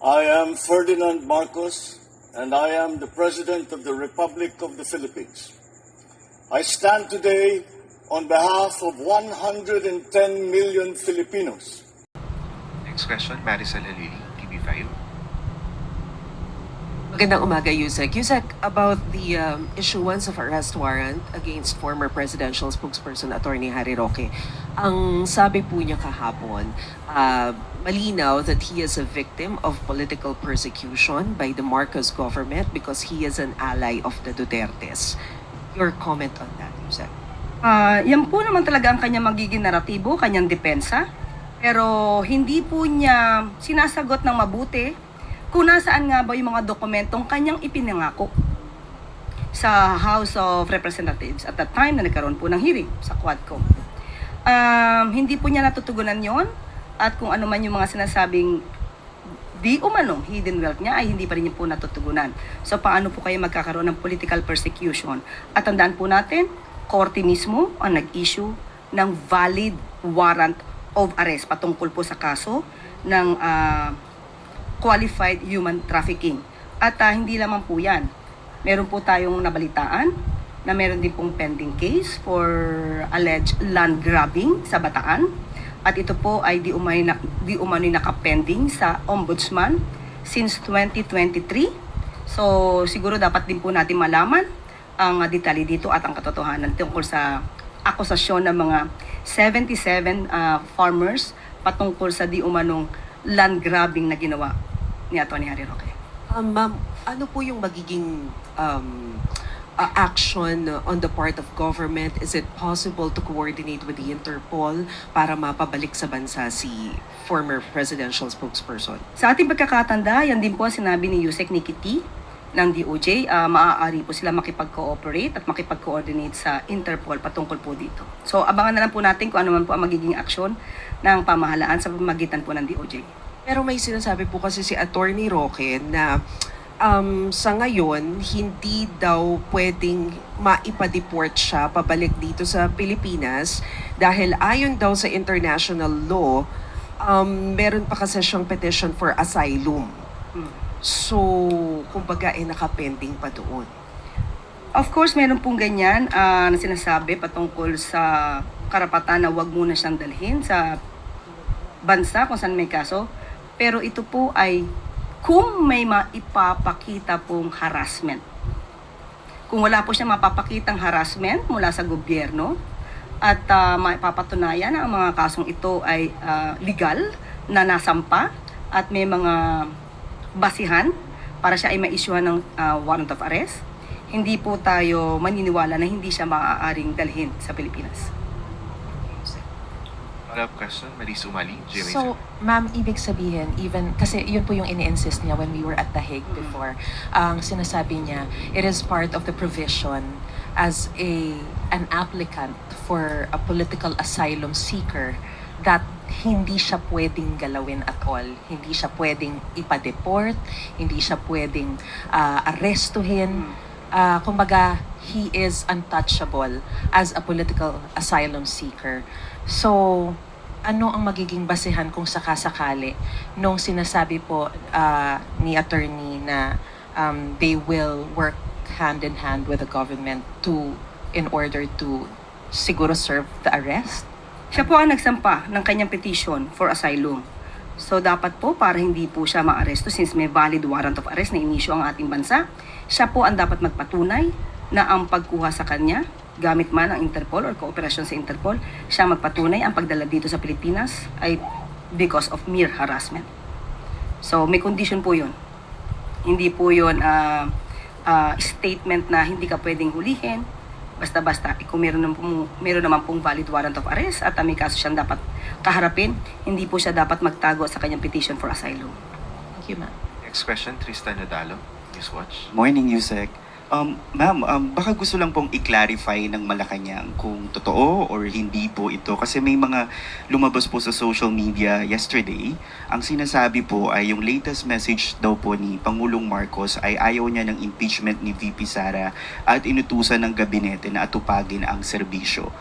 I am Ferdinand Marcos, and I am the President of the Republic of the Philippines. I stand today on behalf of 110 million Filipinos. Next question, Maricel Alili, TV5. Magandang umaga, Yusek. Yusek, about the issuance of arrest warrant against former presidential spokesperson Attorney Harry Roque. Ang sabi po niya kahapon, malinaw that he is a victim of political persecution by the Marcos government because he is an ally of the Dutertes. Your comment on that, Yusek? Yan po naman talaga ang kanyang magiging naratibo, kanyang depensa. Pero hindi po niya sinasagot ng mabuti kung nasaan nga ba yung mga dokumentong kanyang ipinangako sa House of Representatives at that time na nagkaroon po ng hearing sa Quadcom. Hindi po niya natutugunan yon at kung ano man yung mga sinasabing di umanong hidden wealth niya ay hindi pa rin niya po natutugunan. So paano po kayo magkakaroon ng political persecution? At tandaan po natin, korte mismo ang nag-issue ng valid warrant of arrest patungkol po sa kaso ng qualified human trafficking. At hindi lamang po yan. Meron po tayong nabalitaan na meron din pong pending case for alleged land grabbing sa Bataan. At ito po ay di umano'y nakapending sa Ombudsman since 2023. So siguro dapat din po natin malaman ang detalye dito at ang katotohanan tungkol sa akusasyon ng mga 77 farmers patungkol sa di umanong land grabbing na ginawa ni Atty. Harry Roque. Ma'am, ano po yung magiging action on the part of government? Is it possible to coordinate with the Interpol para mapabalik sa bansa si former presidential spokesperson? Sa ating pagkakatanda, yan din po ang sinabi ni Yusek Nikki T ng DOJ. Maaari po sila makipag-cooperate at makipag-coordinate sa Interpol patungkol po dito. So abangan na lang po natin kung ano man po ang magiging aksyon ng pamahalaan sa pamamagitan po ng DOJ. Pero may sinasabi po kasi si Attorney Roque na sa ngayon, hindi daw pwedeng maipa-deport siya pabalik dito sa Pilipinas dahil ayon daw sa international law, meron pa kasi siyang petition for asylum. So, kumbaga nakapending pa doon. Of course, meron pong ganyan na sinasabi patungkol sa karapatan na wag muna siyang dalhin sa bansa kung saan may kaso. Pero ito po ay kung may maipapakita pong harassment. Kung wala po siya mapapakitang harassment mula sa gobyerno at maipapatunayan na ang mga kasong ito ay legal na nasampa at may mga basihan para siya ay ma-issuehan ng warrant of arrest, hindi po tayo maniniwala na hindi siya maaaring dalhin sa Pilipinas. Follow-up question, Maris Umali, GMA7. So, ma'am, ibig sabihin, even, kasi yun po yung ini-insist niya when we were at The Hague before, ang sinasabi niya, it is part of the provision as an applicant for a political asylum seeker that hindi siya pwedeng galawin at all. Hindi siya pwedeng ipa-deport, hindi siya pwedeng arrestuhin. Kumbaga, he is untouchable as a political asylum seeker. So, ano ang magiging basehan kung sakasakali nung sinasabi po ni attorney na they will work hand in hand with the government in order to siguro serve the arrest? Siya po ang nagsampa ng kanyang petition for asylum. So dapat po para hindi po siya maaresto since may valid warrant of arrest na inisyu ang ating bansa, siya po ang dapat magpatunay na ang pagkuha sa kanya gamit man ang Interpol or kooperasyon sa Interpol, siya magpatunay ang pagdala dito sa Pilipinas ay because of mere harassment. So may condition po yun. Hindi po yun statement na hindi ka pwedeng hulihin, basta-basta. Kung meron naman pong valid warrant of arrest at may kaso siyang dapat kaharapin, hindi po siya dapat magtago sa kanyang petition for asylum. Thank you, ma'am. Next question, Tristan Nadalo, Newswatch. Morning, Yusek. Ma'am, baka gusto lang pong i-clarify ng Malacanang kung totoo or hindi po ito. Kasi may mga lumabas po sa social media yesterday. Ang sinasabi po ay yung latest message daw po ni Pangulong Marcos ay ayaw niya ng impeachment ni VP Sara at inutusan ng gabinete na atupagin ang serbisyo.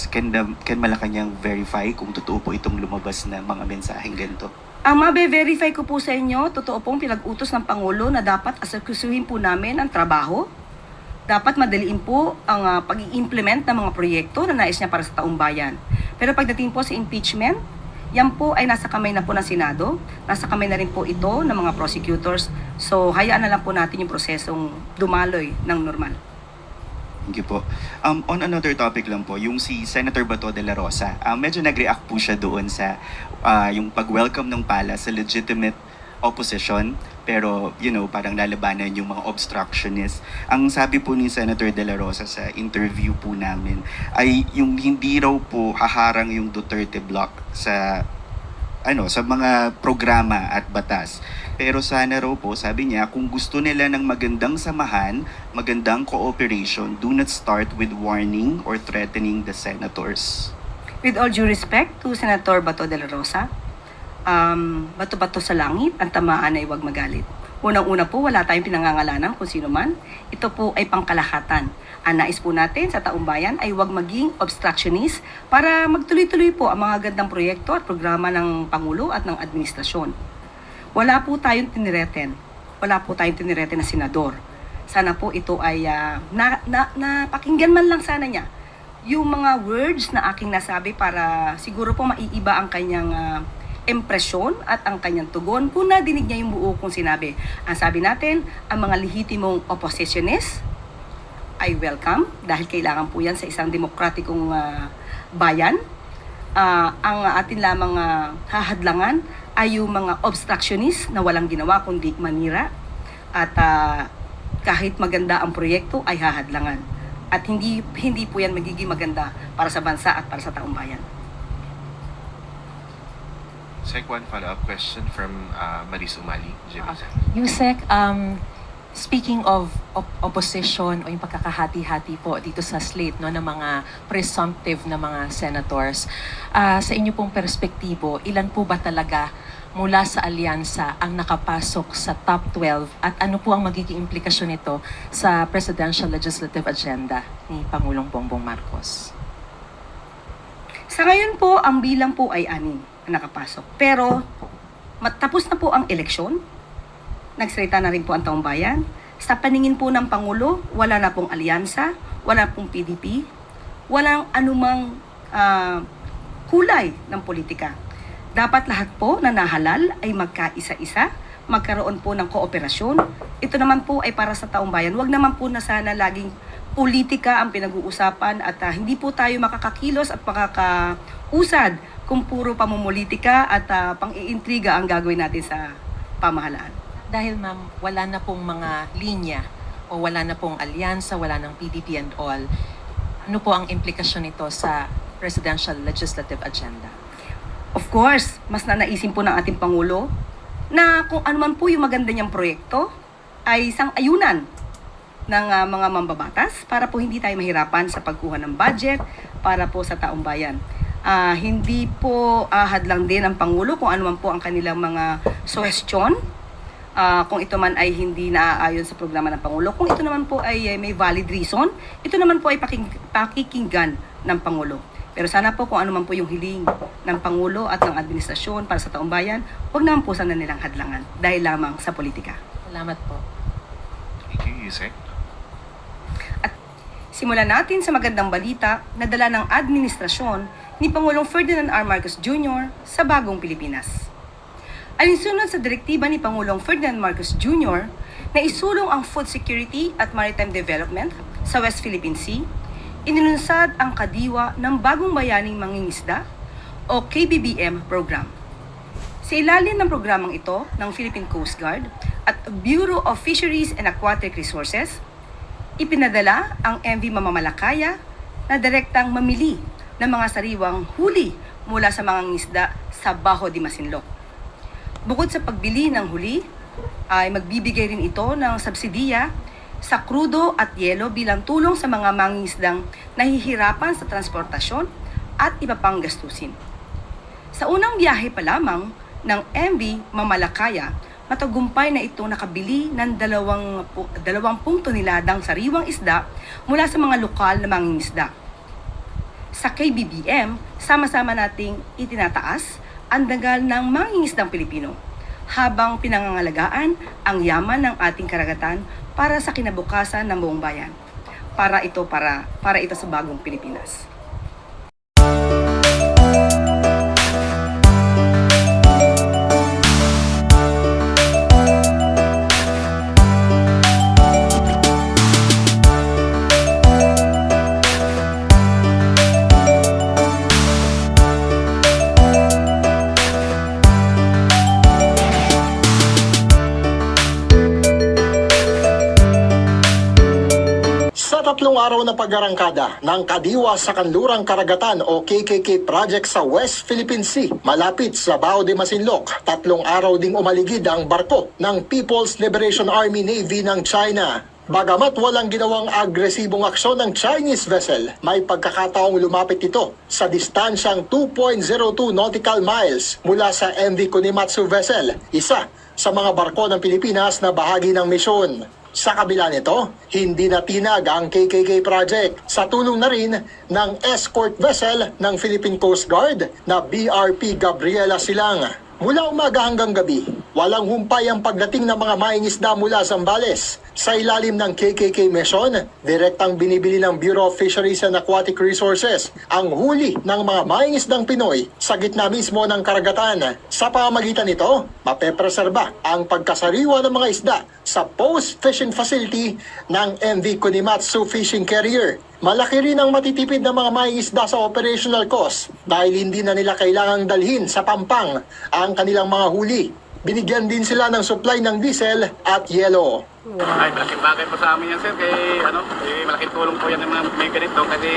Can Malacanang verify kung totoo po itong lumabas na mga mensaheng ganito? Ang mabe-verify ko po sa inyo, totoo pong pinag-utos ng Pangulo na dapat asekusuhin po namin ang trabaho. Dapat madaliin po ang pag-i-implement ng mga proyekto na nais niya para sa taong bayan. Pero pagdating po sa impeachment, yan po ay nasa kamay na po ng Senado, nasa kamay na rin po ito ng mga prosecutors. So hayaan na lang po natin yung prosesong dumaloy ng normal. Thank you po. On another topic lang po, yung si Senator Bato de la Rosa, medyo nag-react po siya doon sa yung pag-welcome ng pala sa legitimate opposition, pero parang lalabanan yung mga obstructionists. Ang sabi po ni Senator de la Rosa sa interview po namin ay yung hindi raw po haharang yung Duterte block sa sa mga programa at batas. Pero sana raw po, sabi niya, kung gusto nila ng magandang samahan, magandang cooperation, do not start with warning or threatening the senators. With all due respect to Senator Bato de la Rosa, bato-bato sa langit, ang tamaan ay huwag magalit. Unang-una po, wala tayong pinangangalanan kung sino man. Ito po ay pangkalahatan. Ang nais po natin sa taong bayan ay huwag maging obstructionist para magtuloy-tuloy po ang mga gandang proyekto at programa ng Pangulo at ng administrasyon. Wala po tayong tinireten. Wala po tayong tinireten na senador. Sana po ito ay napakinggan man lang sana niya yung mga words na aking nasabi para siguro po maiiba ang kanyang impresyon at ang kanyang tugon kung nadinig niya yung buo kong sinabi. Ang sabi natin, ang mga lehitimong oppositionist ay welcome dahil kailangan po yan sa isang demokratikong bayan. Ang atin lamang hahadlangan ay yung mga obstructionist na walang ginawa kundi manira at kahit maganda ang proyekto ay hahadlangan. At hindi po yan magiging maganda para sa bansa at para sa taong bayan. Sec, one follow-up question from Maris Umali, GMA. Yusek, speaking of opposition o yung pagkakahati-hati po dito sa slate ng mga presumptive na mga senators, sa inyo pong perspektibo, ilan po ba talaga mula sa alyansa ang nakapasok sa top 12 at ano po ang magiging implikasyon nito sa presidential legislative agenda ni Pangulong Bongbong Marcos? Sa ngayon po, ang bilang po ay 6 na nakapasok. Pero matapos na po ang eleksyon, nagsalita na rin po ang taong bayan. Sa paningin po ng Pangulo, wala na pong alyansa, wala pong PDP, walang anumang kulay ng politika. Dapat lahat po na nahalal ay magkaisa-isa, magkaroon po ng kooperasyon. Ito naman po ay para sa taong bayan. Huwag naman po na sana laging politika ang pinag-uusapan at hindi po tayo makakakilos at makakausad kung puro pamumulitika at pang-iintriga ang gagawin natin sa pamahalaan. Dahil ma'am, wala na pong mga linya o wala na pong alyansa, wala ng PDP and all, ano po ang implikasyon nito sa presidential legislative agenda? Of course, mas nanaisin po ng ating Pangulo na kung ano man po yung maganda niyang proyekto ay isang ayunan ng mga mambabatas para po hindi tayo mahirapan sa pagkuha ng budget para po sa taong bayan. Hindi po hadlang din ang Pangulo kung ano man po ang kanilang mga suhestyon. Kung ito man ay hindi naaayon sa programa ng Pangulo. Kung ito naman po ay may valid reason, ito naman po ay pakikinggan ng Pangulo. Pero sana po kung ano man po yung hiling ng Pangulo at ng administrasyon para sa taong bayan, huwag naman po sana nilang hadlangan dahil lamang sa politika. Salamat po. Thank you, Yusek. At simulan natin sa magandang balita na dala ng administrasyon ni Pangulong Ferdinand R. Marcos Jr. sa bagong Pilipinas. Alinsunod sa direktiba ni Pangulong Ferdinand Marcos Jr. na isulong ang food security at maritime development sa West Philippine Sea, inilunsad ang kadiwa ng Bagong Bayaning Mangingisda o KBBM program. Sa ilalim ng programang ito ng Philippine Coast Guard at Bureau of Fisheries and Aquatic Resources, ipinadala ang MV Mamamalakaya na direktang mamili ng mga sariwang huli mula sa mga ngisda sa Bajo de Masinloc. Bukod sa pagbili ng huli, ay magbibigay rin ito ng subsidiya sa krudo at yelo bilang tulong sa mga mangingisdang nahihirapan sa transportasyon at iba pang gastusin. Sa unang biyahe pa lamang ng MV Mamalakaya, matagumpay na ito nakabili ng 20 toneladang sariwang isda mula sa mga lokal na mangingisda. Sa KBBM, sama-sama nating itinataas andagal ng mangingisdang Pilipino habang pinangangalagaan ang yaman ng ating karagatan para sa kinabukasan ng buong bayan. Para ito sa bagong Pilipinas. Sa 3 araw na pag-arangkada ng Kadiwa sa Kanlurang Karagatan o KKK Project sa West Philippine Sea, malapit sa Bao de Masinloc, 3 araw ding umaligid ang barko ng People's Liberation Army Navy ng China. Bagamat walang ginawang agresibong aksyon ng Chinese vessel, may pagkakataong lumapit ito sa distansyang 2.02 nautical miles mula sa MV Kunimatsu vessel, isa sa mga barko ng Pilipinas na bahagi ng misyon. Sa kabila nito, hindi natinag ang KKK project sa tulong na rin ng escort vessel ng Philippine Coast Guard na BRP Gabriela Silang. Mula umaga hanggang gabi, walang humpay ang pagdating ng mga mangingisda mula Zambales. Sa ilalim ng KKK mission, direktang binibili ng Bureau of Fisheries and Aquatic Resources ang huli ng mga mangingisdang Pinoy sa gitna mismo ng karagatan. Sa pamamagitan nito, mapepreserba ang pagkasariwa ng mga isda sa post-fishing facility ng MV Kunimatsu Fishing Carrier. Malaki rin ang matitipid ng mga mangingisda sa operational cost dahil hindi na nila kailangang dalhin sa Pampang ang kanilang mga huli. Binigyan din sila ng supply ng diesel at yelo. Ay, malaking bagay po sa amin yan, sir. Malaking tulong po yan ng mga may ganito kasi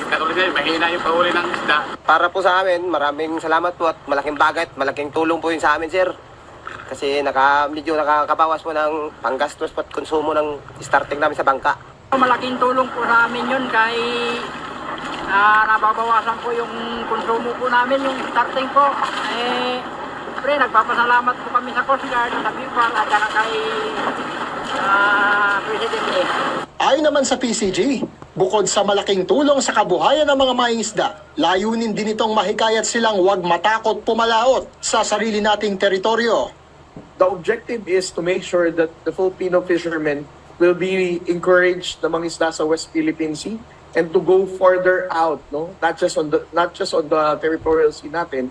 katulad nyo, mahina yung pahuli ng isda. Para po sa amin, maraming salamat po at malaking bagay at malaking tulong po yun sa amin, sir. Kasi medyo nakakabawas po ng panggastos at konsumo ng starting namin sa bangka. Malaking tulong po sa amin yun kahit nababawasan po yung konsumo po namin, yung starting po. Pre, nagpapasalamat po kami sa Coast Guard, sa people at saka kay Presidente. Ayon naman sa PCG, bukod sa malaking tulong sa kabuhayan ng mga mangingisda, layunin din itong mahikayat silang huwag matakot pumalaot sa sarili nating teritoryo. The objective is to make sure that the Filipino fishermen will be encouraged na mangisda sa West Philippine Sea and to go further out, no? Not just on the territorial sea natin.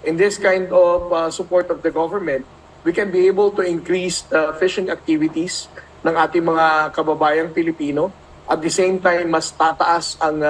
In this kind of support of the government, we can be able to increase the fishing activities ng ating mga kababayang Pilipino. At the same time, mas tataas ang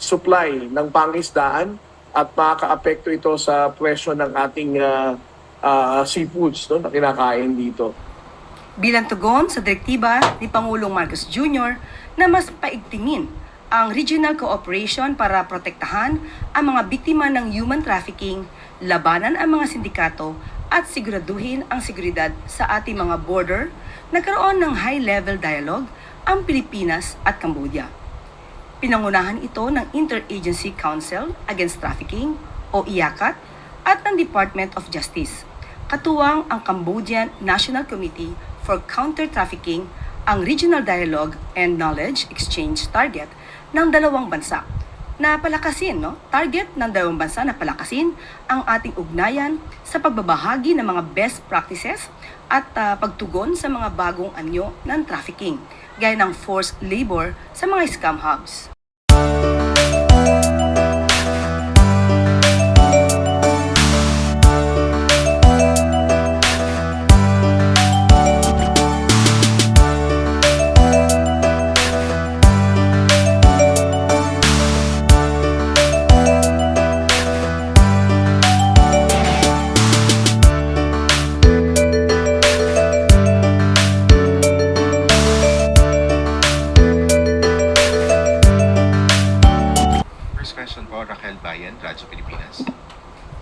supply ng pangisdaan at makaka-apekto ito sa presyo ng ating seafoods, no, na kinakain dito. Bilang tugon sa direktiba ni Pangulong Marcos Jr. na mas paigtingin ang regional cooperation para protektahan ang mga biktima ng human trafficking, labanan ang mga sindikato at siguraduhin ang seguridad sa ating mga border, nagkaroon ng high-level dialogue ang Pilipinas at Cambodia. Pinangunahan ito ng Interagency Council Against Trafficking o IACAT at ng Department of Justice. Katuwang ang Cambodian National Committee for Counter-Trafficking ang Regional Dialogue and Knowledge Exchange target ng dalawang bansa na palakasin, target ng dalawang bansa na palakasin ang ating ugnayan sa pagbabahagi ng mga best practices at pagtugon sa mga bagong anyo ng trafficking, gaya ng forced labor sa mga scam hubs. First question po, Raquel Bayan, Radyo Pilipinas.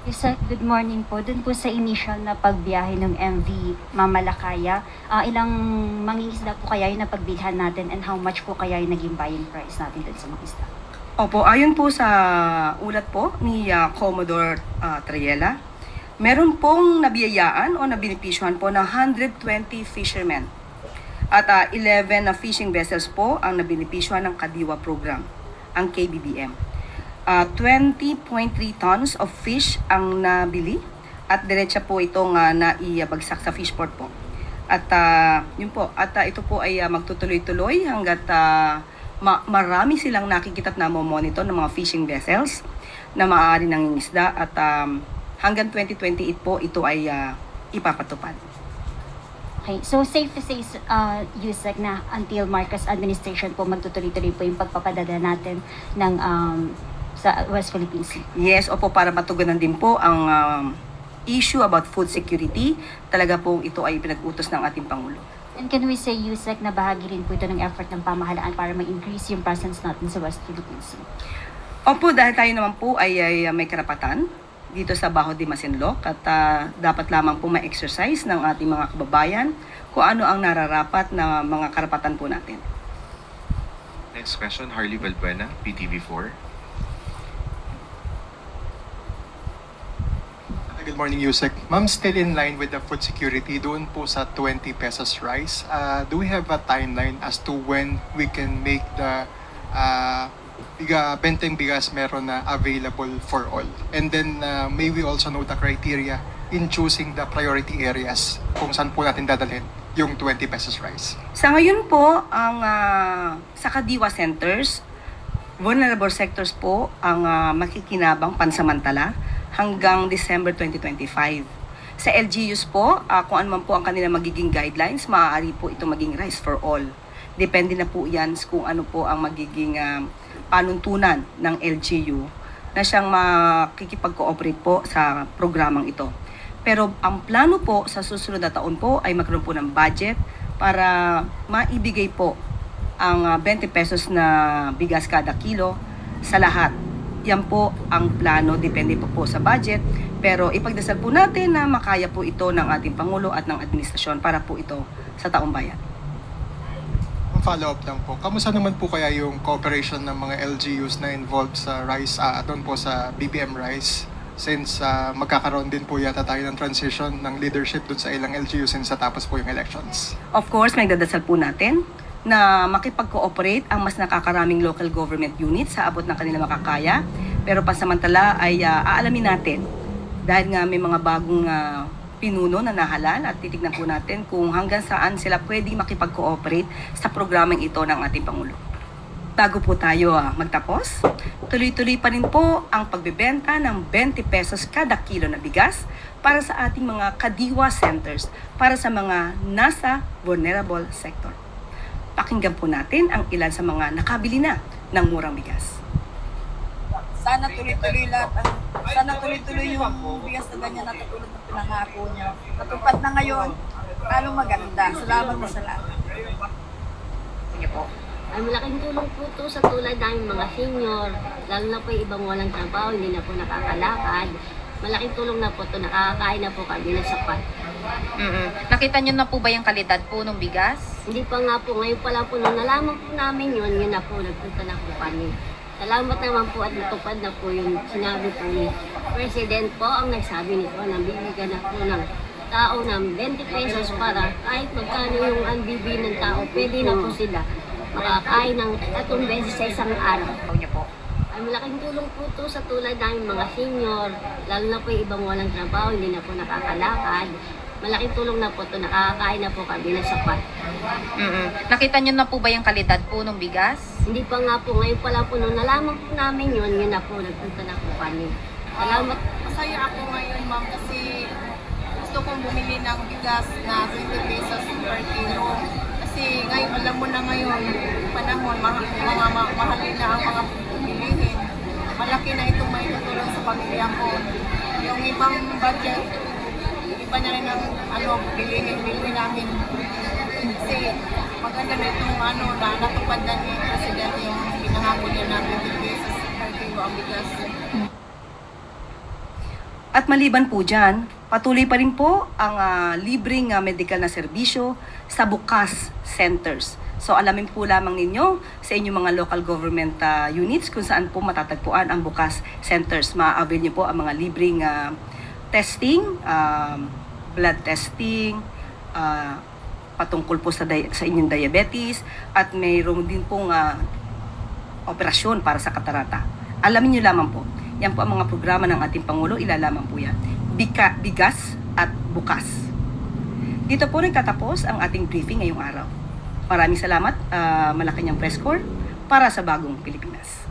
Yes, sir. Good morning po. Doon po sa initial na pagbiyahe ng MV Mamalakaya, ilang mangingisda po kaya yung napagbilhan natin and how much po kaya yung naging buying price natin doon sa mga isda? Opo, ayon po sa ulat po ni Commodore Triella, meron pong nabiyayaan o nabinipisyuhan po ng 120 fishermen. At 11 na fishing vessels po ang nabinipisyuhan ng Kadiwa program, ang KBBM. 20.3 tons of fish ang nabili at diretsa po itong naibagsak sa fish port po. At yun po, at ito po ay magtutuloy-tuloy hanggat marami silang nakikita at monitor ng mga fishing vessels na maaari nangingisda at hanggang 2028 po ito ay ipapatupad. Okay, so safe to say, Yusek, na until Marcos administration po magtutuloy-tuloy po yung pagpapadala natin ng sa West Philippine Sea. Yes, opo, para matugunan din po ang issue about food security. Talaga po ito ay pinag-utos ng ating Pangulo. And can we say, Yusek, na bahagi rin po ito ng effort ng pamahalaan para ma-increase yung presence natin sa West Philippine Sea? Opo, dahil tayo naman po ay may karapatan dito sa Baho de Masinloc at dapat lamang po ma-exercise ng ating mga kababayan kung ano ang nararapat na mga karapatan po natin. Next question, Harley Valbuena, PTV4. Good morning, Yusek. Ma'am, still in line with the food security, doon po sa 20 pesos rice, do we have a timeline as to when we can make the benteng bigas meron na available for all? And then, may we also know the criteria in choosing the priority areas kung saan po natin dadalhin yung 20 pesos rice? Sa ngayon po, ang sa Kadiwa centers, vulnerable sectors po ang makikinabang pansamantala hanggang December 2025. Sa LGUs po, kung ano man po ang kanilang magiging guidelines, maaari po ito maging rice for all. Depende na po yan kung ano po ang magiging panuntunan ng LGU na siyang makikipag-cooperate po sa programang ito. Pero ang plano po sa susunod na taon po ay magkaroon po ng budget para maibigay po ang 20 pesos na bigas kada kilo sa lahat. Yan po ang plano, depende po sa budget. Pero ipagdasal po natin na makaya po ito ng ating Pangulo at ng administrasyon para po ito sa taong bayan. Follow-up lang po. Kamusta naman po kaya yung cooperation ng mga LGUs na involved sa rice, doon po sa BBM Rice? Since magkakaroon din po yata tayo ng transition ng leadership doon sa ilang LGUs since tapos po yung elections. Of course, may dadasal po natin na makipag-cooperate ang mas nakakaraming local government units sa abot ng kanilang makakaya. Pero pansamantala ay aalamin natin dahil nga may mga bagong pinuno na nahalal at titignan po natin kung hanggang saan sila pwedeng makipag-cooperate sa programang ito ng ating Pangulo. Bago po tayo magtapos, tuloy-tuloy pa rin po ang pagbebenta ng 20 pesos kada kilo na bigas para sa ating mga Kadiwa centers para sa mga nasa vulnerable sector. Pakinggan po natin ang ilan sa mga nakabili na ng murang bigas. Sana tuloy-tuloy lahat. Sana tuloy-tuloy yung bigas na ganyan na katulad ng pinangako niya. Natupad na ngayon, lalong maganda. Salamat na salamat. Sige po. Ay malaking tulong po ito sa tulad ng mga senior, lalo na po yung ibang walang trabaho, hindi na po nakakalakad. Malaking tulong na po ito, nakakakain na po kami ng sapat. Nakita niyo na po ba yung kalidad po ng bigas? Hindi pa nga po, ngayon pala po, nung nalaman po namin yun na po, nagpunta na po kami. Salamat naman po at natupad na po yung sinabi po ni President po ang nagsabi nito na bibigyan na po ng tao ng 20 pesos para kahit magkano yung unbibi ng tao, pwede na po sila makakain ng 3 beses sa isang araw. Ay malaking tulong po ito sa tulad ng mga senior, lalo na po yung ibang walang trabaho, hindi na po nakakalakad. Malaking tulong na po ito, nakakakain na po kami ng sapat. Nakita niyo na po ba yung kalidad po ng bigas? Hindi pa nga po, ngayon pala po, nung nalaman po namin yun na po, nagpunta na po kami. Salamat. Masaya ako ngayon, ma'am, kasi gusto kong bumili ng bigas na 20 pesos per kilo. Kasi ngayon, alam mo na ngayon, panahon, mahalin na ang mga bilihin. Malaki na itong may tutulong sa pamilya ko. Yung ibang budget, iba na rin ang bilihin namin. Kasi maganda na itong na natupad na ni President yung pinangako niya na 20 pesos per kilo ang bigas. At maliban po dyan, patuloy pa rin po ang libreng medical na serbisyo sa bukas centers. So alamin po lamang ninyo sa inyong mga local government units kung saan po matatagpuan ang bukas centers. Ma-avail nyo po ang mga libreng testing, blood testing, patungkol po sa inyong diabetes, at mayroon din pong operasyon para sa katarata. Alamin nyo lamang po, yan po ang mga programa ng ating Pangulo, ilalaman po yan. Bigas at bukas. Dito po nagtatapos ang ating briefing ngayong araw. Maraming salamat, Malacanang Press Corps, para sa bagong Pilipinas.